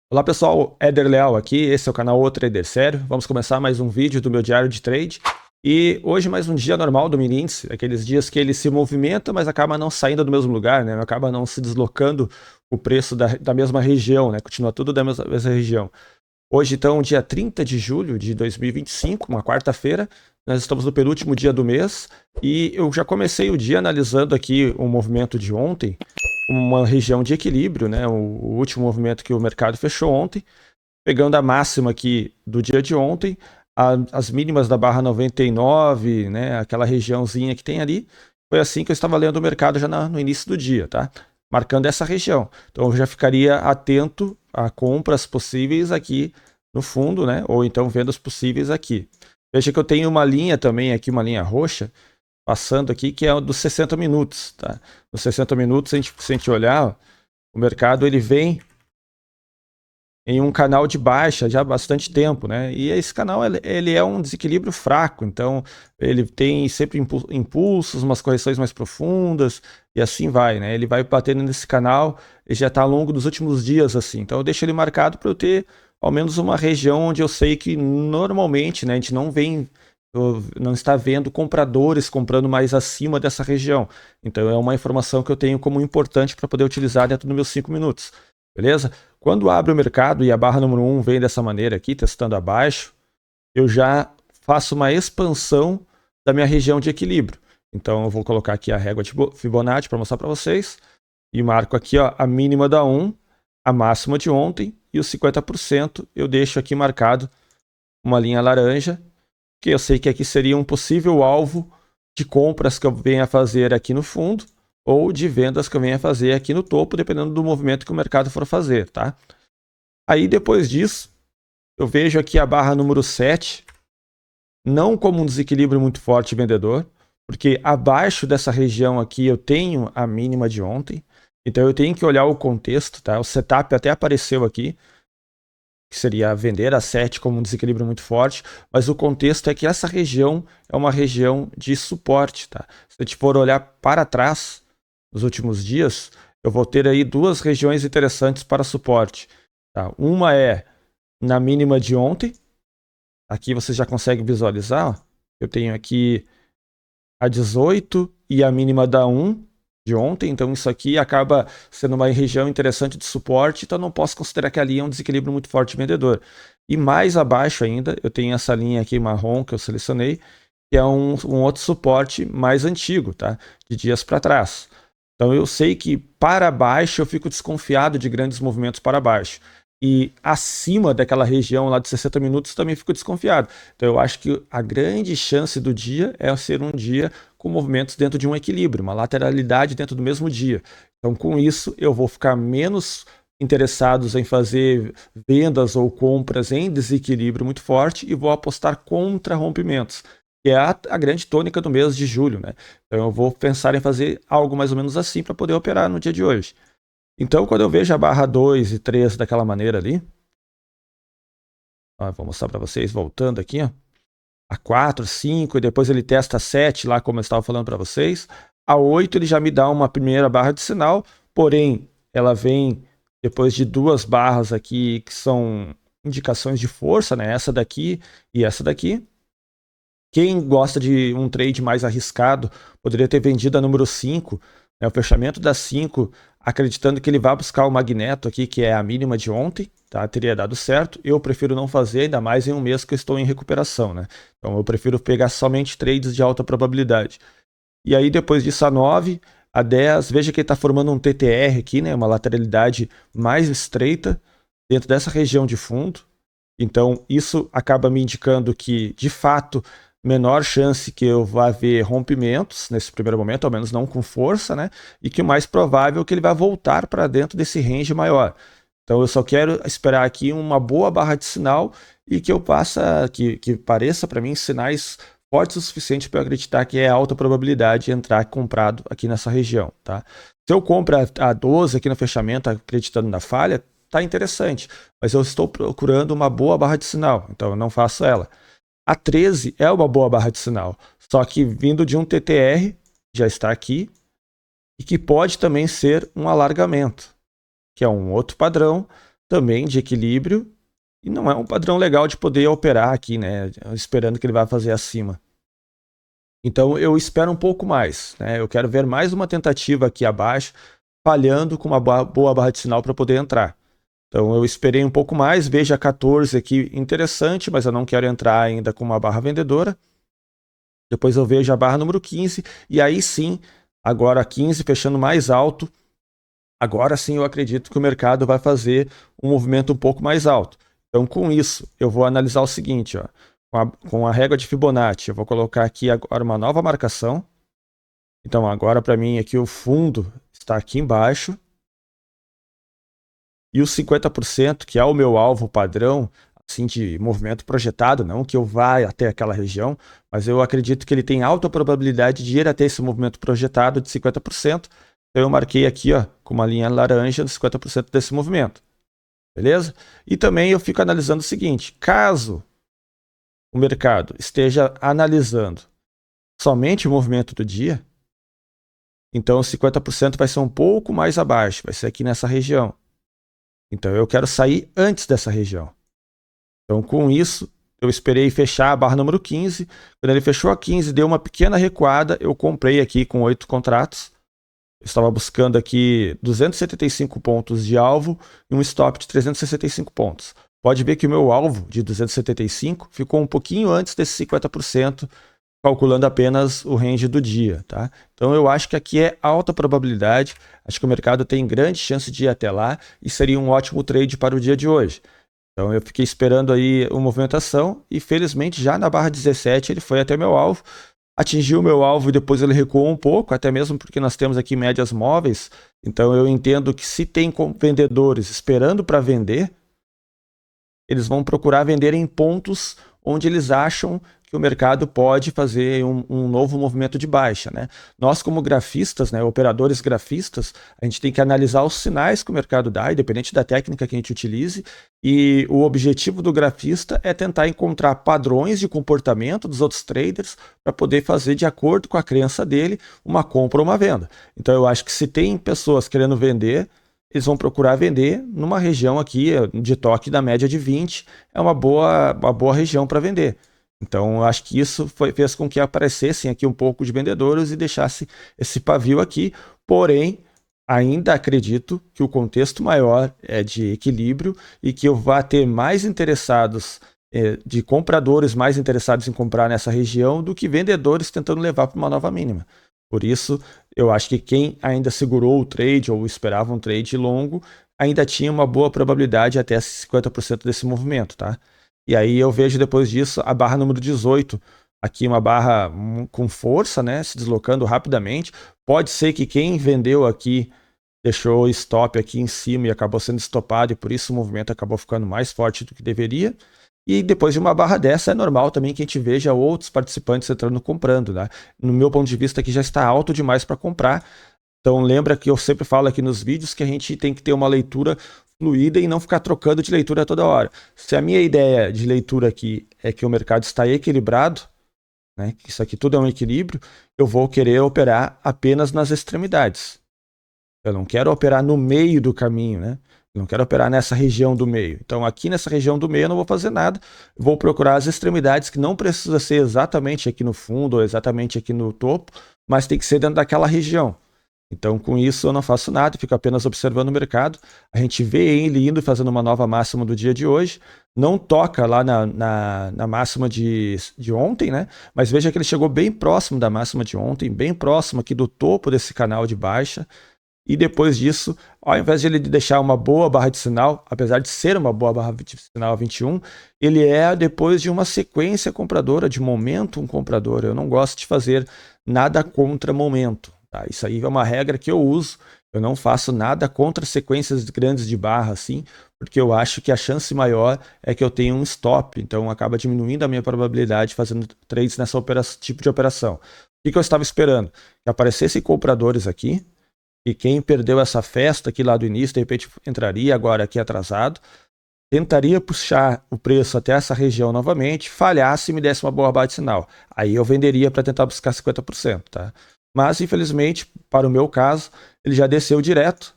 Olá pessoal, Éder Leal aqui, esse é o canal O Trader Sério. Vamos começar mais um vídeo do meu diário de trade. E hoje mais um dia normal do mini índice, aqueles dias que ele se movimenta, mas acaba não saindo do mesmo lugar, né? Acaba não se deslocando o preço da mesma região, né? Continua tudo da mesma região. Hoje então, dia 30 de julho de 2025, uma quarta-feira, nós estamos no penúltimo dia do mês e eu já comecei o dia analisando aqui o movimento de ontem, uma região de equilíbrio, né? O último movimento que o mercado fechou ontem, pegando a máxima aqui do dia de ontem, as mínimas da barra 99, né? Aquela regiãozinha que tem ali. Foi assim que eu estava lendo o mercado já no início do dia, tá? Marcando essa região. Então eu já ficaria atento a compras possíveis aqui no fundo, né? Ou então vendas possíveis aqui. Veja que eu tenho uma linha também aqui, uma linha roxa, passando aqui, que é dos 60 minutos, tá? Nos 60 minutos, se a gente olhar, o mercado ele vem em um canal de baixa já há bastante tempo, né? E esse canal ele é um desequilíbrio fraco, então ele tem sempre impulsos, umas correções mais profundas e assim vai, né? Ele vai batendo nesse canal e já está ao longo dos últimos dias assim. Então eu deixo ele marcado para eu ter ao menos uma região onde eu sei que normalmente, né, a gente não está vendo compradores comprando mais acima dessa região. Então é uma informação que eu tenho como importante para poder utilizar dentro dos meus 5 minutos. Beleza? Quando abre o mercado e a barra número 1 vem dessa maneira aqui, testando abaixo, eu já faço uma expansão da minha região de equilíbrio. Então eu vou colocar aqui a régua de Fibonacci para mostrar para vocês e marco aqui ó, a mínima da 1, a máxima de ontem e os 50% eu deixo aqui marcado uma linha laranja, que eu sei que aqui seria um possível alvo de compras que eu venha a fazer aqui no fundo ou de vendas que eu venha a fazer aqui no topo, dependendo do movimento que o mercado for fazer, tá? Aí depois disso, eu vejo aqui a barra número 7, não como um desequilíbrio muito forte vendedor, porque abaixo dessa região aqui eu tenho a mínima de ontem, então eu tenho que olhar o contexto, tá? O setup até apareceu aqui, que seria vender a 7 como um desequilíbrio muito forte, mas o contexto é que essa região é uma região de suporte, tá? Se a gente for olhar para trás, nos últimos dias, eu vou ter aí duas regiões interessantes para suporte, tá? Uma é na mínima de ontem, aqui você já consegue visualizar, ó. Eu tenho aqui a 18 e a mínima da 1 de ontem, então isso aqui acaba sendo uma região interessante de suporte, então não posso considerar que ali é um desequilíbrio muito forte vendedor. E mais abaixo ainda, eu tenho essa linha aqui marrom que eu selecionei, que é um outro suporte mais antigo, tá? De dias para trás. Então eu sei que para baixo eu fico desconfiado de grandes movimentos para baixo. E acima daquela região lá de 60 minutos também fico desconfiado. Então eu acho que a grande chance do dia é ser um dia com movimentos dentro de um equilíbrio, uma lateralidade dentro do mesmo dia. Então com isso eu vou ficar menos interessados em fazer vendas ou compras em desequilíbrio muito forte e vou apostar contra rompimentos, que é a grande tônica do mês de julho, né? Então eu vou pensar em fazer algo mais ou menos assim para poder operar no dia de hoje. Então, quando eu vejo a barra 2 e 3 daquela maneira ali, ó, vou mostrar para vocês voltando aqui, ó, a 4, 5, e depois ele testa a 7 lá, como eu estava falando para vocês. A 8 ele já me dá uma primeira barra de sinal, porém ela vem depois de duas barras aqui que são indicações de força, né? Essa daqui e essa daqui. Quem gosta de um trade mais arriscado poderia ter vendido a número 5, né, o fechamento da 5, acreditando que ele vai buscar o magneto aqui, que é a mínima de ontem, tá? Teria dado certo. Eu prefiro não fazer, ainda mais em um mês que eu estou em recuperação, né? Então eu prefiro pegar somente trades de alta probabilidade. E aí depois disso a 9, a 10, veja que ele está formando um TTR aqui, né? Uma lateralidade mais estreita dentro dessa região de fundo. Então isso acaba me indicando que, de fato, menor chance que eu vá ver rompimentos nesse primeiro momento, ao menos não com força, né? E que o mais provável é que ele vai voltar para dentro desse range maior. Então eu só quero esperar aqui uma boa barra de sinal e que eu passe, que pareça para mim sinais fortes o suficiente para eu acreditar que é alta probabilidade de entrar comprado aqui nessa região, tá? Se eu compro a 12 aqui no fechamento, acreditando na falha, tá interessante, mas eu estou procurando uma boa barra de sinal, então eu não faço ela. A 13 é uma boa barra de sinal, só que vindo de um TTR, já está aqui, e que pode também ser um alargamento, que é um outro padrão, também de equilíbrio, e não é um padrão legal de poder operar aqui, né? Esperando que ele vá fazer acima. Então eu espero um pouco mais, né? Eu quero ver mais uma tentativa aqui abaixo, falhando com uma boa barra de sinal para poder entrar. Então eu esperei um pouco mais, veja 14 aqui interessante, mas eu não quero entrar ainda com uma barra vendedora. Depois eu vejo a barra número 15, e aí sim, agora 15 fechando mais alto, agora sim eu acredito que o mercado vai fazer um movimento um pouco mais alto. Então com isso, eu vou analisar o seguinte, ó, com a régua de Fibonacci, eu vou colocar aqui agora uma nova marcação. Então agora para mim aqui o fundo está aqui embaixo, e os 50%, que é o meu alvo padrão, assim, de movimento projetado, não que eu vá até aquela região, mas eu acredito que ele tem alta probabilidade de ir até esse movimento projetado de 50%. Então eu marquei aqui, ó, com uma linha laranja de 50% desse movimento. Beleza? E também eu fico analisando o seguinte, caso o mercado esteja analisando somente o movimento do dia, então 50% vai ser um pouco mais abaixo, vai ser aqui nessa região. Então eu quero sair antes dessa região. Então com isso, eu esperei fechar a barra número 15. Quando ele fechou a 15, deu uma pequena recuada, eu comprei aqui com 8 contratos. Eu estava buscando aqui 275 pontos de alvo e um stop de 365 pontos. Pode ver que o meu alvo de 275 ficou um pouquinho antes desse 50%, calculando apenas o range do dia, tá? Então eu acho que aqui é alta probabilidade, acho que o mercado tem grande chance de ir até lá e seria um ótimo trade para o dia de hoje. Então eu fiquei esperando aí uma movimentação e felizmente já na barra 17 ele foi até meu alvo, atingiu o meu alvo e depois ele recuou um pouco, até mesmo porque nós temos aqui médias móveis, então eu entendo que se tem vendedores esperando para vender, eles vão procurar vender em pontos onde eles acham que o mercado pode fazer um novo movimento de baixa, né? Nós, como grafistas, né, operadores grafistas, a gente tem que analisar os sinais que o mercado dá, independente da técnica que a gente utilize, e o objetivo do grafista é tentar encontrar padrões de comportamento dos outros traders para poder fazer, de acordo com a crença dele, uma compra ou uma venda. Então eu acho que se tem pessoas querendo vender, eles vão procurar vender numa região aqui de toque da média de 20, é uma boa região para vender. Então, eu acho que isso fez com que aparecessem aqui um pouco de vendedores e deixasse esse pavio aqui. Porém, ainda acredito que o contexto maior é de equilíbrio e que eu vá ter mais interessados, de compradores mais interessados em comprar nessa região do que vendedores tentando levar para uma nova mínima. Por isso, eu acho que quem ainda segurou o trade ou esperava um trade longo, ainda tinha uma boa probabilidade até 50% desse movimento, tá? E aí eu vejo depois disso a barra número 18, aqui uma barra com força, né, se deslocando rapidamente. Pode ser que quem vendeu aqui deixou stop aqui em cima e acabou sendo estopado e por isso o movimento acabou ficando mais forte do que deveria. E depois de uma barra dessa é normal também que a gente veja outros participantes entrando comprando, né? No meu ponto de vista aqui já está alto demais para comprar. Então lembra que eu sempre falo aqui nos vídeos que a gente tem que ter uma leitura fluida e não ficar trocando de leitura toda hora. Se a minha ideia de leitura aqui é que o mercado está equilibrado, né, que isso aqui tudo é um equilíbrio, eu vou querer operar apenas nas extremidades. Eu não quero operar no meio do caminho, né? Eu não quero operar nessa região do meio. Então aqui nessa região do meio eu não vou fazer nada. Vou procurar as extremidades que não precisa ser exatamente aqui no fundo ou exatamente aqui no topo, mas tem que ser dentro daquela região. Então, com isso, eu não faço nada, fico apenas observando o mercado. A gente vê ele indo fazendo uma nova máxima do dia de hoje. Não toca lá na máxima de ontem, né? Mas veja que ele chegou bem próximo da máxima de ontem, bem próximo aqui do topo desse canal de baixa. E depois disso, ao invés de ele deixar uma boa barra de sinal, apesar de ser uma boa barra de sinal 21, ele é depois de uma sequência compradora, de momentum comprador. Eu não gosto de fazer nada contra momento. Tá? Isso aí é uma regra que eu uso. Eu não faço nada contra sequências grandes de barra, assim, porque eu acho que a chance maior é que eu tenha um stop. Então acaba diminuindo a minha probabilidade fazendo trades nessa tipo de operação. O que eu estava esperando? Que aparecessem compradores aqui, e quem perdeu essa festa aqui lá do início, de repente entraria agora aqui atrasado, tentaria puxar o preço até essa região novamente, falhasse e me desse uma boa barra de sinal. Aí eu venderia para tentar buscar 50%, tá? Mas, infelizmente, para o meu caso, ele já desceu direto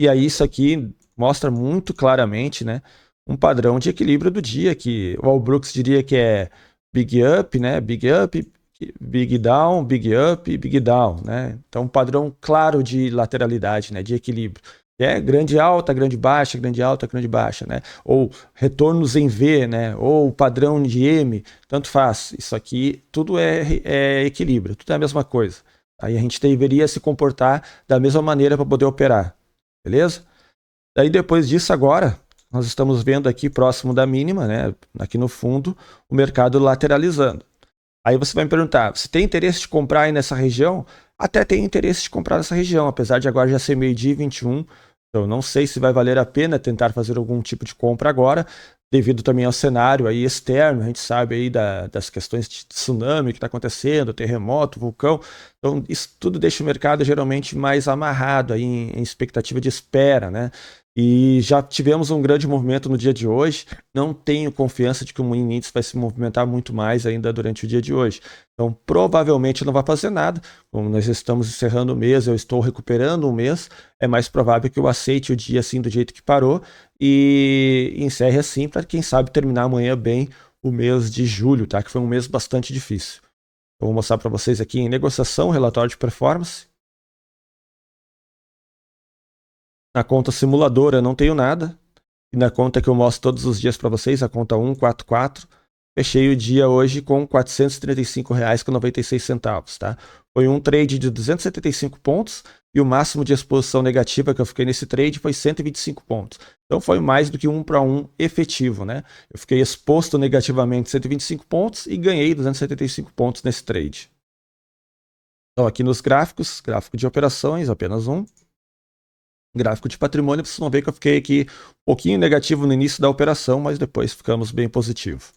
E aí isso aqui mostra muito claramente, né, um padrão de equilíbrio do dia, que o Al Brooks diria que é big up, né, big up, big down, big up, big down, né? Então um padrão claro de lateralidade, né, de equilíbrio. É grande alta, grande baixa, grande alta, grande baixa, né? Ou retornos em V, né? Ou padrão de M, tanto faz. Isso aqui tudo é equilíbrio, tudo é a mesma coisa. Aí a gente deveria se comportar da mesma maneira para poder operar, beleza? Daí depois disso agora, nós estamos vendo aqui próximo da mínima, né? Aqui no fundo, o mercado lateralizando. Aí você vai me perguntar, você tem interesse de comprar aí nessa região? Até tem interesse de comprar nessa região, apesar de agora já ser meio-dia e 21. Então não sei se vai valer a pena tentar fazer algum tipo de compra agora, devido também ao cenário aí externo, a gente sabe aí das questões de tsunami que está acontecendo, terremoto, vulcão. Então isso tudo deixa o mercado geralmente mais amarrado aí em expectativa de espera, né? E já tivemos um grande movimento no dia de hoje. Não tenho confiança de que o índice vai se movimentar muito mais ainda durante o dia de hoje. Então, provavelmente não vai fazer nada. Como nós estamos encerrando o mês, eu estou recuperando o mês, é mais provável que eu aceite o dia assim do jeito que parou e encerre assim para, quem sabe, terminar amanhã bem o mês de julho, tá? Que foi um mês bastante difícil. Eu vou mostrar para vocês aqui em negociação, relatório de performance. Na conta simuladora não tenho nada. E na conta que eu mostro todos os dias para vocês, a conta 144, fechei o dia hoje com R$ 435,96, tá? Foi um trade de 275 pontos e o máximo de exposição negativa que eu fiquei nesse trade foi 125 pontos. Então foi mais do que 1 para 1 efetivo, né? Eu fiquei exposto negativamente 125 pontos e ganhei 275 pontos nesse trade. Então aqui nos gráficos, gráfico de operações, apenas um. Gráfico de patrimônio, vocês vão ver que eu fiquei aqui um pouquinho negativo no início da operação, mas depois ficamos bem positivo.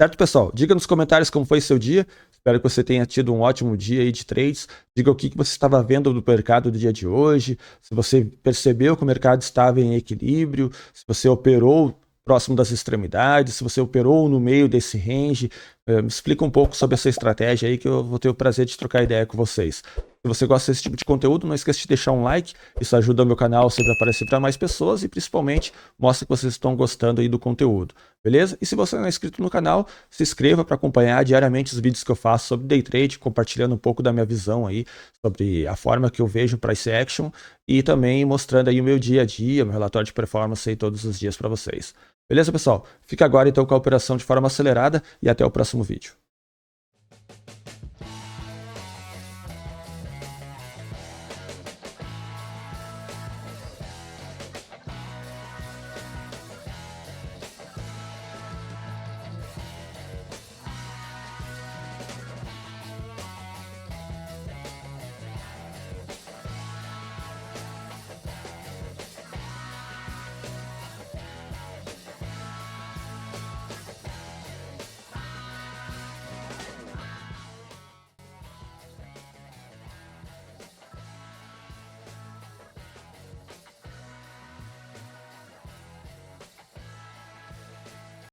Certo, pessoal? Diga nos comentários como foi seu dia. Espero que você tenha tido um ótimo dia aí de trades. Diga o que você estava vendo do mercado do dia de hoje, se você percebeu que o mercado estava em equilíbrio, se você operou próximo das extremidades, se você operou no meio desse range. Me explica um pouco sobre essa estratégia aí que eu vou ter o prazer de trocar ideia com vocês. Se você gosta desse tipo de conteúdo, não esqueça de deixar um like, isso ajuda o meu canal sempre a aparecer para mais pessoas e principalmente mostra que vocês estão gostando aí do conteúdo, beleza? E se você não é inscrito no canal, se inscreva para acompanhar diariamente os vídeos que eu faço sobre day trade, compartilhando um pouco da minha visão aí sobre a forma que eu vejo price action e também mostrando aí o meu dia a dia, meu relatório de performance aí todos os dias para vocês. Beleza, pessoal? Fica agora então com a operação de forma acelerada e até o próximo vídeo.